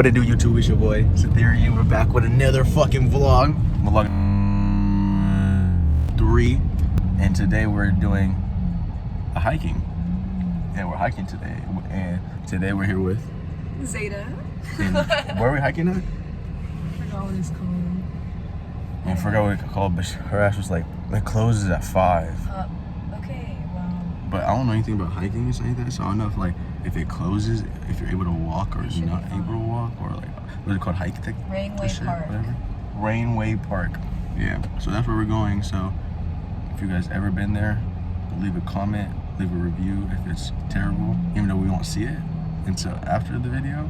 What it do, YouTube? It's your boy, Sithriprice. We're back with another fucking vlog. Vlog 3. And today we're doing a hiking. And we're hiking today. And today we're here with Zeta. And where are we hiking at? I forgot what it's called. I forgot what it's called, but her ass was like, it closes at 5. Okay, well. But I don't know anything about hiking and stuff like that, so I don't know if like if it closes, if you're able to walk or you're not able to walk, or like what is it called, hike? Rainway Park. Whatever. Rainway Park. Yeah. So that's where we're going. So if you guys ever been there, leave a comment, leave a review if it's terrible, even though we won't see it until after the video.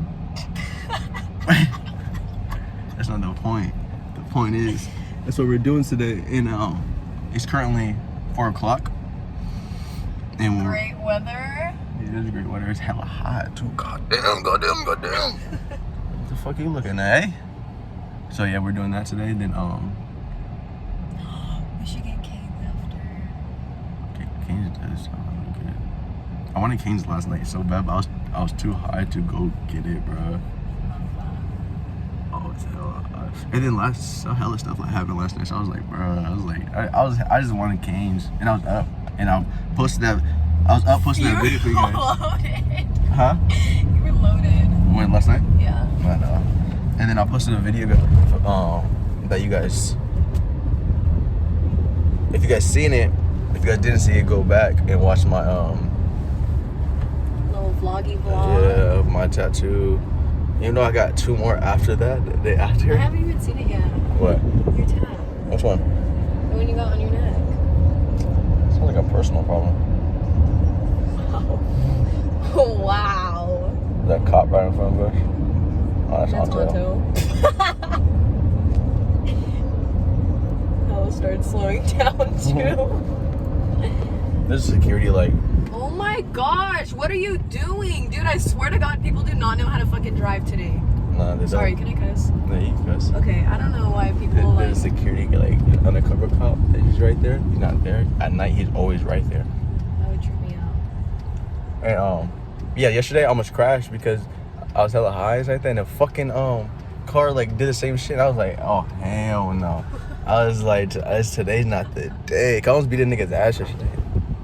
That's not the point. The point is that's what we're doing today. And it's currently 4 o'clock. And Great weather. It is great weather. It's hella hot too. Goddamn. What the fuck are you looking at, eh? So yeah, we're doing that today. Then we should get canes after. Canes does sound really good. I wanted canes last night so bad, but I was too high to go get it, bro. Oh, it's hella hot. And then hella stuff like happened last night. So I was like, bro, I just wanted canes, and I was up, and I posted that. I was up posting that video for you guys. Loaded. Huh? You were loaded. When, last night? Yeah. I know. And then I posted a video that you guys, if you guys seen it, if you guys didn't see it, go back and watch my Little vloggy vlog. yeah, of my tattoo. Even though I got 2 more after that, the day after. I haven't even seen it yet. What? Your tat. Which one? The one you got on your neck. It's like a personal problem. Oh, wow. That cop right in front of us. Oh, that's Anto. I'll start slowing down too. There's security like. Oh my gosh, what are you doing? Dude, I swear to God, people do not know how to fucking drive today. Nah, they Sorry, don't. can I cuss? No, you can cuss. Okay, I don't know why people like... There's security, like, undercover cop, that he's right there. He's not there. At night, he's always right there. That would trip me out. And, yeah, yesterday I almost crashed because I was hella high like that, and the fucking, car, like, did the same shit. I was like, oh, hell no. I was like, today's not the day. I almost beat a nigga's ass yesterday.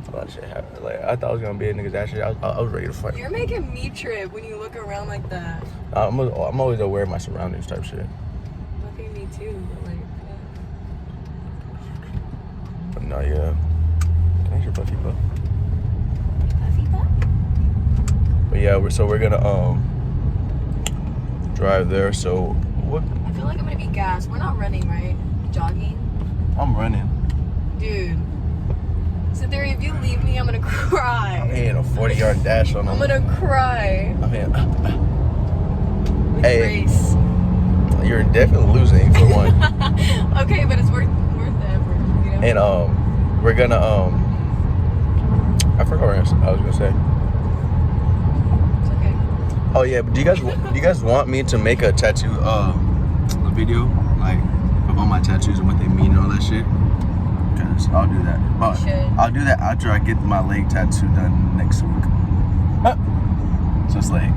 A lot of shit happened. Like, I thought I was gonna be a nigga's ass. I was ready to fight. You're making me trip when you look around like that. I'm always aware of my surroundings type shit. Okay, me too, but like... But no, yeah. Thanks your puffy puff. Puffy puff? But yeah, we're gonna drive there. So what? I feel like I'm gonna be gassed. We're not running, right? Jogging? I'm running. Dude. So there, if you leave me, I'm gonna cry. I'm hitting a 40-yard dash on them. I'm gonna cry. I'm hitting. Hey. Race. You're definitely losing for one. Okay, but it's worth the effort, you know? And we're gonna I forgot what I was gonna say. It's okay. Oh yeah, but do you guys want me to make a tattoo a video like of all my tattoos and what they mean and all that shit? Because I'll do that. But I'll do that after I get my leg tattoo done next week. So it's like,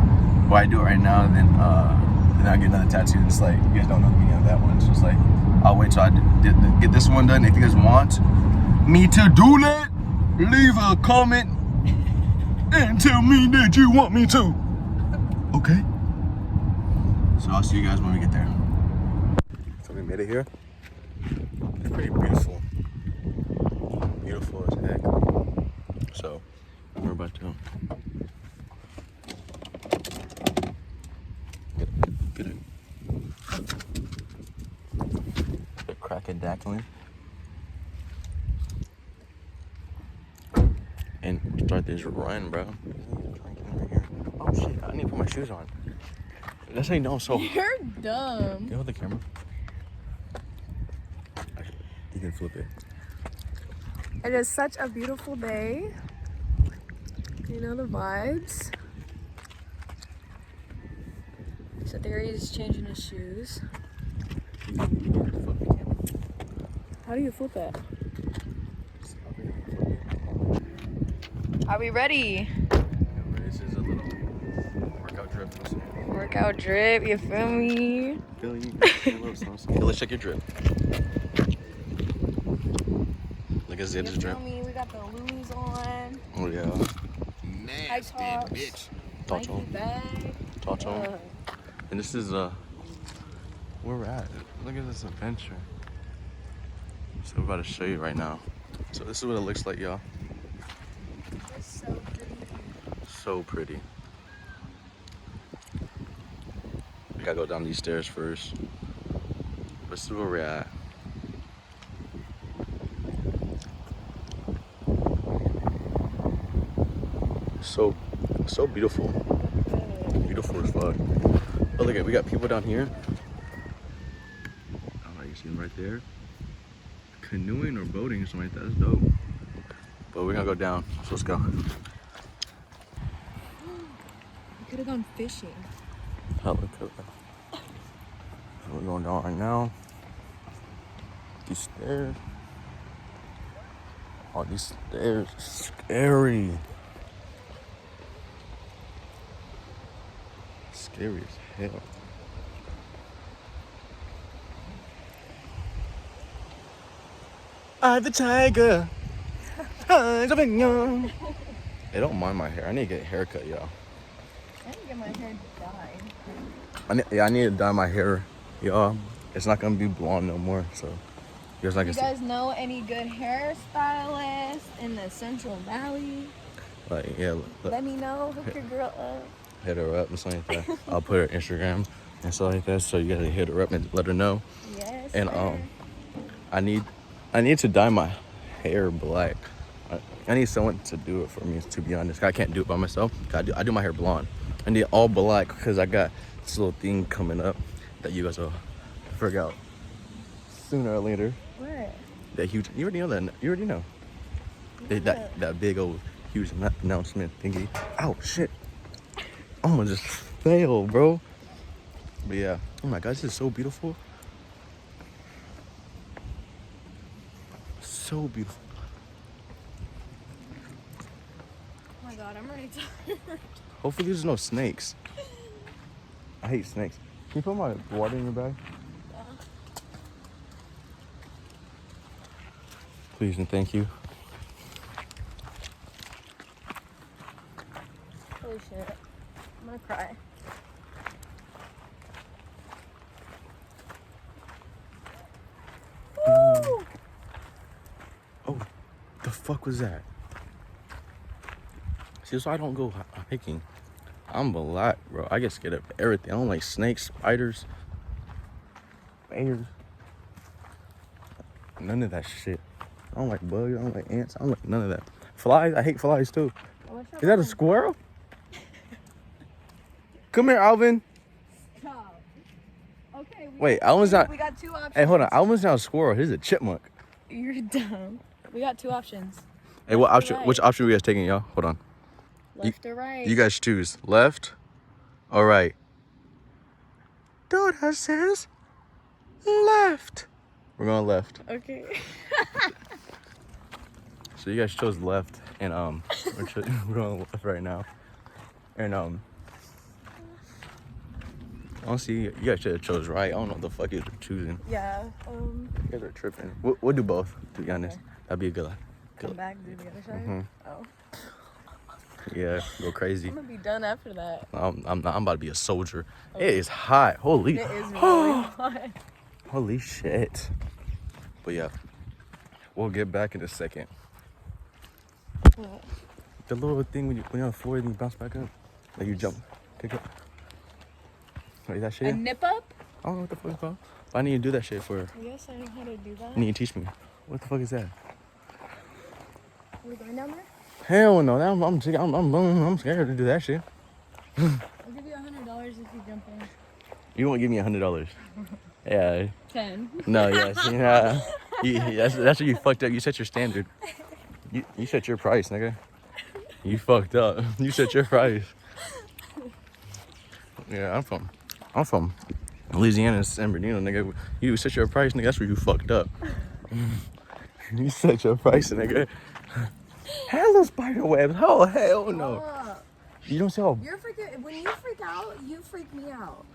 well, I do it right now, and then I'll get another tattoo. It's like, you guys don't know the meaning of that one. So it's like, I'll wait till I get this one done. If you guys want me to do that, leave a comment and tell me that you want me to. Okay? So I'll see you guys when we get there. So we made it here. It's pretty beautiful. Beautiful as heck. So we're about to get a crack-a-dackling and start this run, bro. Oh shit, I need to put my shoes on. That's how you know I'm so. You're dumb. Can you hold the camera? You can flip it. It is such a beautiful day. You know the vibes. So there he is changing his shoes. How do you flip it? Are we ready? This is a little workout trip. Workout drip, you feel me? Feel you. Okay, let's check your drip. Look at Zed's drip. You feel me? We got the Louis on. Oh yeah. High tops. Nike bag. Tacho. And this is where we're at. Look at this adventure. So we're about to show you right now. So this is what it looks like, y'all. It's so pretty. So pretty. We gotta go down these stairs first. This is where we're at. So beautiful. Beautiful as fuck. Oh, look at, we got people down here. Oh, you see them right there? Canoeing or boating or something like that. That's dope. But we're gonna go down. So let's go. We could have gone fishing. Hell, look at that. So we're going down right now. These stairs. Oh, these stairs are scary. Scary as hell. I'm the tiger. Eyes of a young. Hey, don't mind my hair. I need to get a haircut, y'all. I need to get my hair dyed. I need to dye my hair, y'all. It's not gonna be blonde no more, so you guys know any good hairstylists in the Central Valley? Like, yeah. Let me know. Hook your girl up. Hit her up and something like that. I'll put her Instagram and stuff like that. So you gotta hit her up and let her know. Yes. And I need to dye my hair black. I need someone to do it for me. To be honest, I can't do it by myself. I do my hair blonde. I need all black because I got this little thing coming up that you guys will figure out sooner or later. What? That huge. You already know that. You already know. Yeah. That big old huge announcement thingy. Oh shit. I'm gonna just fail, bro. But yeah, oh my god, this is so beautiful. So beautiful. Oh my god, I'm already tired. Hopefully there's no snakes. I hate snakes. Can you put my water in your bag? Yeah. Please and thank you. Holy shit. I'm gonna cry. Woo! Oh, the fuck was that? See, so I don't go hiking. I'm black, bro. I get scared of everything. I don't like snakes, spiders, bears. None of that shit. I don't like bugs. I don't like ants. I don't like none of that. Flies. I hate flies too. Is that a squirrel? Come here, Alvin. Stop. Okay. Wait, Alvin's not. We got two options. Hey, hold on. Alvin's not a squirrel. He's a chipmunk. You're dumb. We got two options. Hey, what option? Right. Which option are you guys taking, y'all? Hold on. Left or right? You guys choose. Left or right? Dora says left. We're going left. Okay. So you guys chose left, and we're going left right now. And honestly, you guys should have chose right. I don't know what the fuck you're choosing. Yeah. You guys are tripping. We'll do both, to be honest. Okay. That'd be a good. Come back, do the other side. Mm-hmm. Oh. Yeah, go crazy. I'm gonna be done after that. I'm about to be a soldier. Okay. It is hot. Holy. It is really hot. Holy shit. But yeah, we'll get back in a second. What? The little thing when you're on the floor and you bounce back up, like you jump, pick up. Wait, that shit? A nip up? I don't know what the fuck it's called. But I need to do that shit for her. Yes, I know how to do that. You need to teach me. What the fuck is that? Are we going down there? Hell no, I'm scared to do that shit. I'll give you $100 if you jump in. You won't give me $100. Yeah. 10. No, yes. Yeah. That's what you fucked up. You set your standard. You set your price, nigga. You fucked up. You set your price. Yeah, I'm from Louisiana, San Bernardino, nigga. You set your price, nigga. That's where you fucked up. You set your price, nigga. Hello, spider webs. Oh, hell no. You don't see how... You're freaking... When you freak out, you freak me out.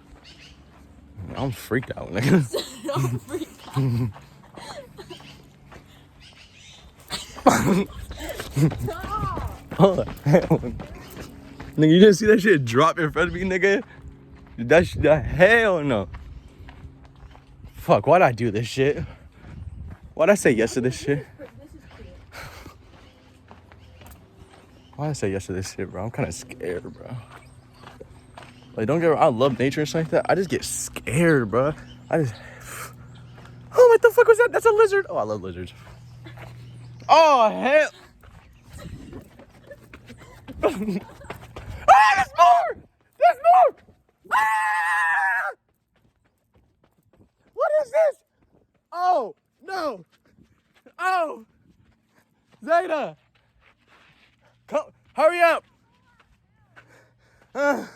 I'm freaked out, nigga. Don't freak out. Oh, hell. Nigga, you didn't see that shit drop in front of me, nigga? Hell no. Fuck, why'd I do this shit? Why'd I say yes to this shit? Why'd I say yes to this shit, bro? I'm kind of scared, bro. Like, don't get me wrong, I love nature and stuff like that. I just get scared, bro. Oh, what the fuck was that? That's a lizard. Oh, I love lizards. Oh, hell. Ah, there's more! There's more! Ah! What is this? Oh, no. Oh. Zeta. Come, hurry up. Ah!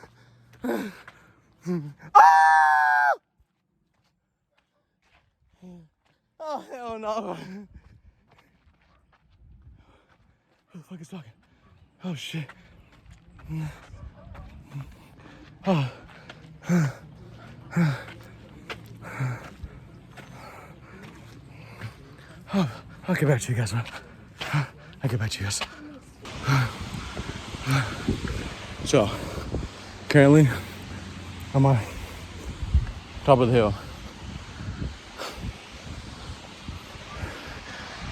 Oh, hell no. Who the fuck is talking? Oh, shit. Oh. Oh, I'll get back to you guys, man. I'll get back to you guys. So, currently, I'm on top of the hill.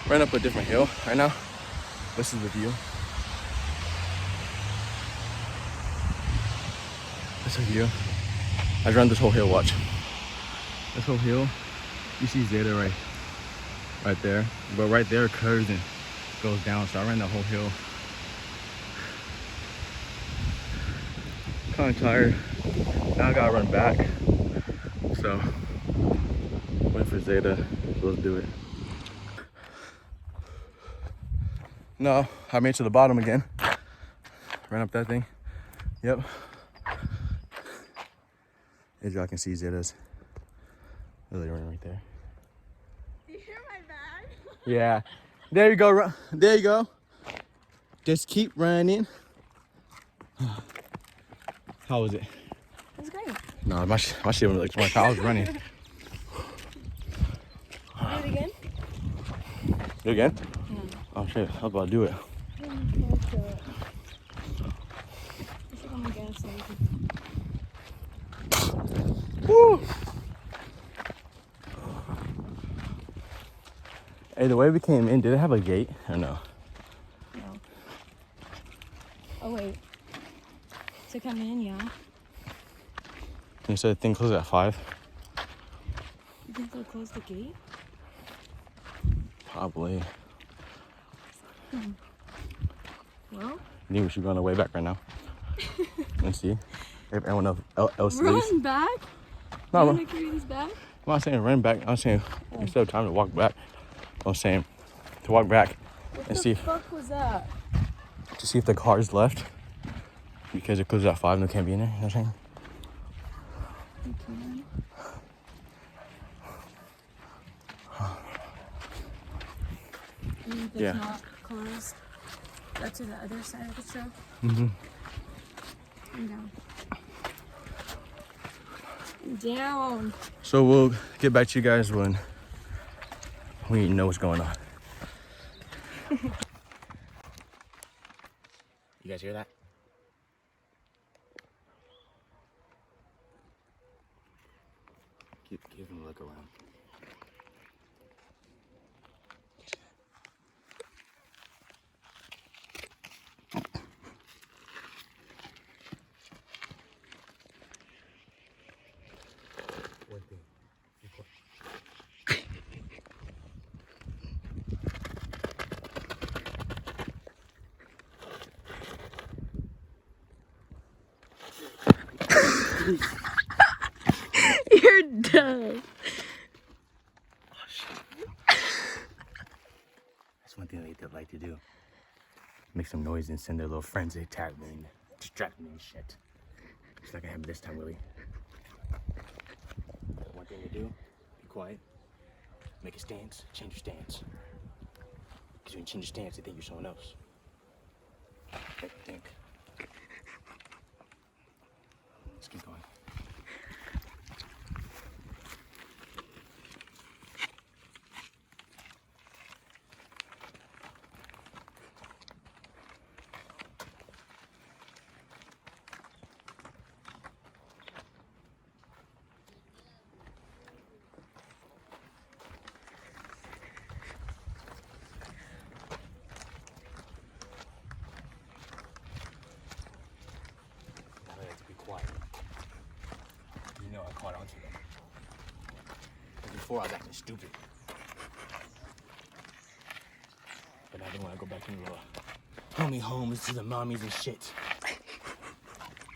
Ran up a different hill right now. This is the view. This is the view. I run this whole hill, watch. This whole hill, you see Zeta right there. But right there curves and goes down, so I ran that whole hill. Kind of tired. Now I gotta run back. So, waiting for Zeta, so let's do it. No, I made it to the bottom again. Ran up that thing. Yep. As y'all can see, Zeta's really running right there. You hear my bag? Yeah. There you go. There you go. Just keep running. How was it? It was great. No, my shit wasn't like too much. I was running. Do it again? Do it again? Yeah. Oh shit, I was about to do it. I think I'm against something. Woo! Hey, the way we came in, did it have a gate or no? No. Oh wait. To come in, yeah. You said the thing closed at 5? You think they'll close the gate? Probably. Well? I think we should go on the way back right now. Let's see if anyone else leaves. Run back? No, you want to carry this back? I'm not saying run back. I'm saying instead of time to walk back, I'm saying to walk back and see. What the fuck was that? To see if the car's left. Because it closes at 5 and they can't be in there. You know what I'm saying? You can. If it's not closed, go to the other side of the truck. Mm-hmm. And down. And down. So we'll get back to you guys when we know what's going on. You guys hear that? Give him a look around. One thing. You're done. Oh shit. That's one thing they like to do. Make some noise and send their little friends they tag me and distract me and shit. It's not gonna happen this time, Willie. One thing to do, be quiet. Make a stance, change your stance. Because when you change your stance, they think you're someone else. Make them think. before I was acting stupid. But I didn't want to go back to the homie homes to the mommies and shit.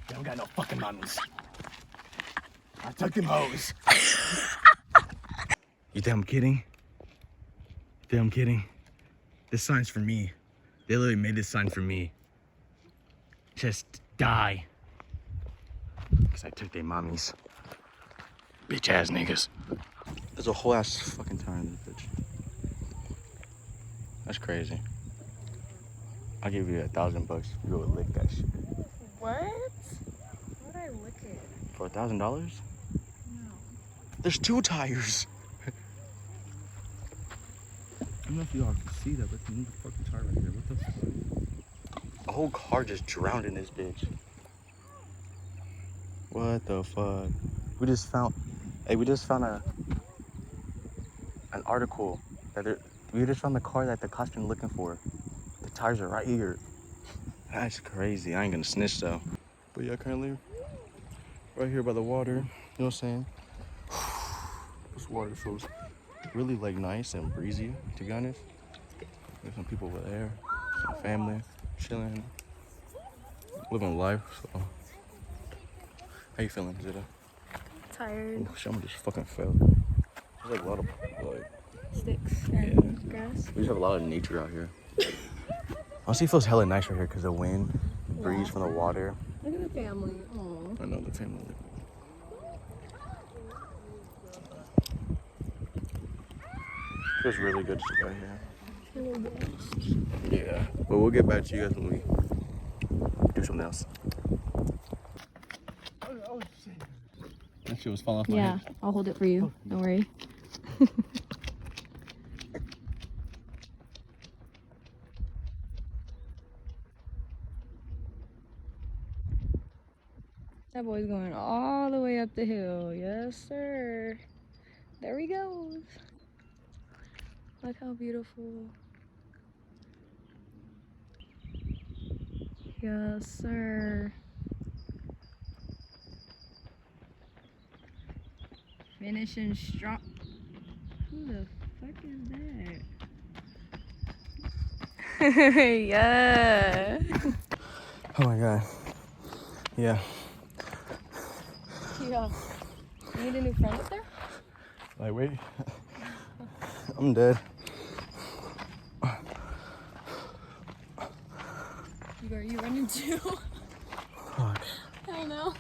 They don't got no fucking mommies. I took them hoes. You think I'm kidding? You think I'm kidding? This sign's for me. They literally made this sign for me. Just die. Because I took their mommies. Bitch ass niggas. There's a whole ass fucking tower in this bitch. That's crazy. I'll give you $1,000 if you go lick that shit. What? Why would I lick it? For $1,000? No. There's 2 tires. I don't know if y'all can see that, but there's a fucking tire right there. What the fuck? A whole car just drowned in this bitch. What the fuck? We just found an article that we just found the car that the cops been looking for. The tires are right here. That's crazy. I ain't gonna snitch though. But yeah, currently right here by the water. You know what I'm saying? This water feels really like nice and breezy, to be honest. There's some people over there, some family, chilling, living life. So, how you feeling, Zita? Tired. Oh, someone just fucking fell. There's like a lot of like Sticks and grass. We just have a lot of nature out here. Honestly, it feels hella nice right here because the wind, the breeze from the water. Look at the family. Aww. I know the family. Feels really good just right here. Yeah, but we'll get back to you guys when we do something else. Oh shit! That shit was falling off my head. Yeah, I'll hold it for you. Don't worry. That boy's going all the way up the hill. Yes, sir. There he goes. Look how beautiful. Yes, sir. Finishing strong. Who the fuck is that? Yeah. Oh my god. Yeah. Yeah. You need a new friend up there? Like, wait. I'm dead. Are you running too? Fuck. Hell no.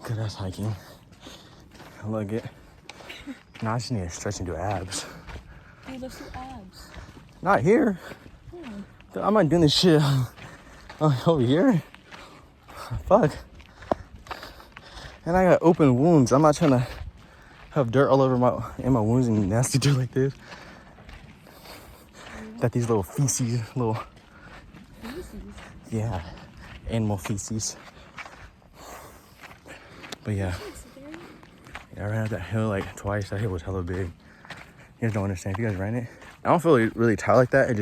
Good ass hiking. I like it. Now I just need to stretch and do abs. Dude, let's do abs. Not here. Dude, I'm not doing this shit over here. Fuck. And I got open wounds. I'm not trying to have dirt all over my wounds and nasty dirt like this. Got these little feces, Feces? Yeah, animal feces. But yeah, I ran up that hill like twice. That hill was hella big. You guys don't understand. If you guys ran it, I don't feel really tired like that.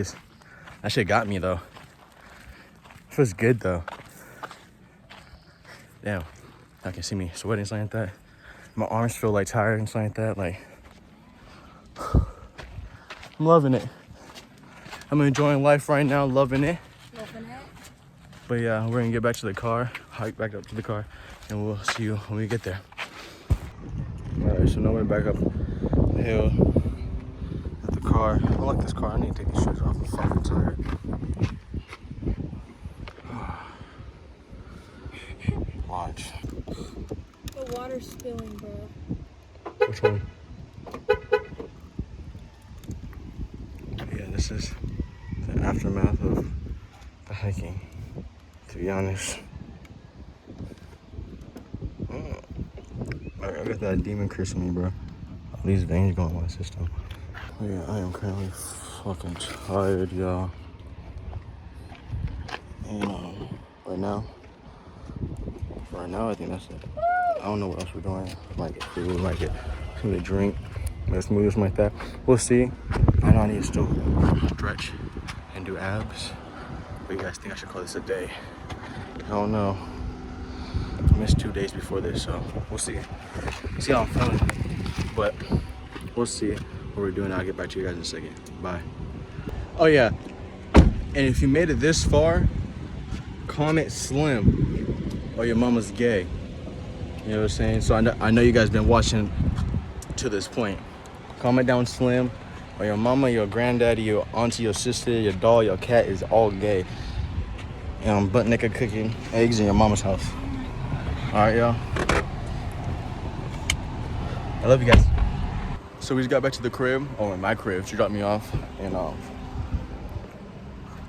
That shit got me though. It feels good though. Damn, y'all can see me sweating and something like that. My arms feel like tired and something like that. Like, I'm loving it. I'm enjoying life right now, loving it. Loving it. But yeah, we're gonna get back to the car, hike back up to the car, and we'll see you when we get there. Alright, so now we're back up the hill at the car. I like this car. I need to take these shoes off. I'm fucking tired. Watch. The water's spilling, bro. Which one? Yeah, this is the aftermath of the hiking, to be honest. I got that demon curse in me, bro. All these veins going in my system. But yeah, I am currently fucking tired, y'all. And right now, I think that's it. I don't know what else we're doing. Might get food, might get something to drink, might smooth something like that. We'll see. I know I need to still stretch and do abs. But you guys think I should call this a day? I don't know. I missed 2 days before this, so we'll see. See how I'm feeling. But we'll see what we're doing. I'll get back to you guys in a second. Bye. Oh yeah, and if you made it this far, comment Slim or your mama's gay. You know what I'm saying? So I know you guys been watching to this point. Comment down Slim or your mama, your granddaddy, your auntie, your sister, your dog, your cat is all gay. And I'm butt naked cooking eggs in your mama's house. All right, y'all. I love you guys. So we just got back to the crib, or in my crib. She dropped me off, and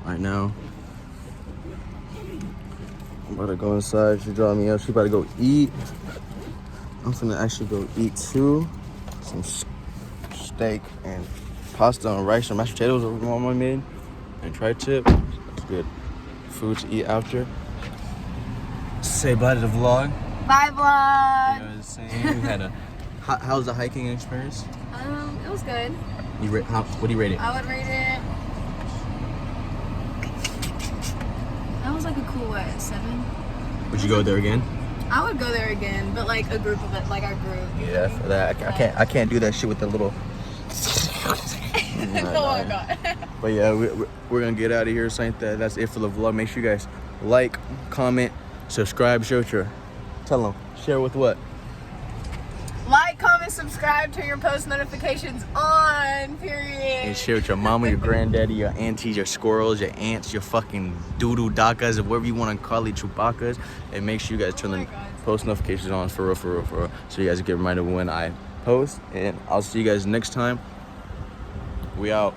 right now I'm about to go inside. She dropped me up. She about to go eat. I'm finna actually go eat too. Some steak and pasta and rice and mashed potatoes that my mama made, and tri-tip. It's good food to eat after. Say bye to the vlog. Bye, vlog. You know what I'm saying? We had a. How's the hiking experience? It was good. What do you rate it? I would rate it. That was like a cool 7. Would you go there again? I would go there again, but like a group of it, like our group. Yeah, for that I can't do that shit with the little. Oh my god. But yeah, we're gonna get out of here. So that's it for the vlog. Make sure you guys like, comment, subscribe, share with your. Tell them. Share with what? Like, comment, subscribe, turn your post notifications on, period. And share with your mama, your granddaddy, your aunties, your squirrels, your aunts, your fucking doodoo dakas, or whatever you want to call it, Chewbacca's. And make sure you guys turn the post notifications on for real. So you guys get reminded when I post. And I'll see you guys next time. We out.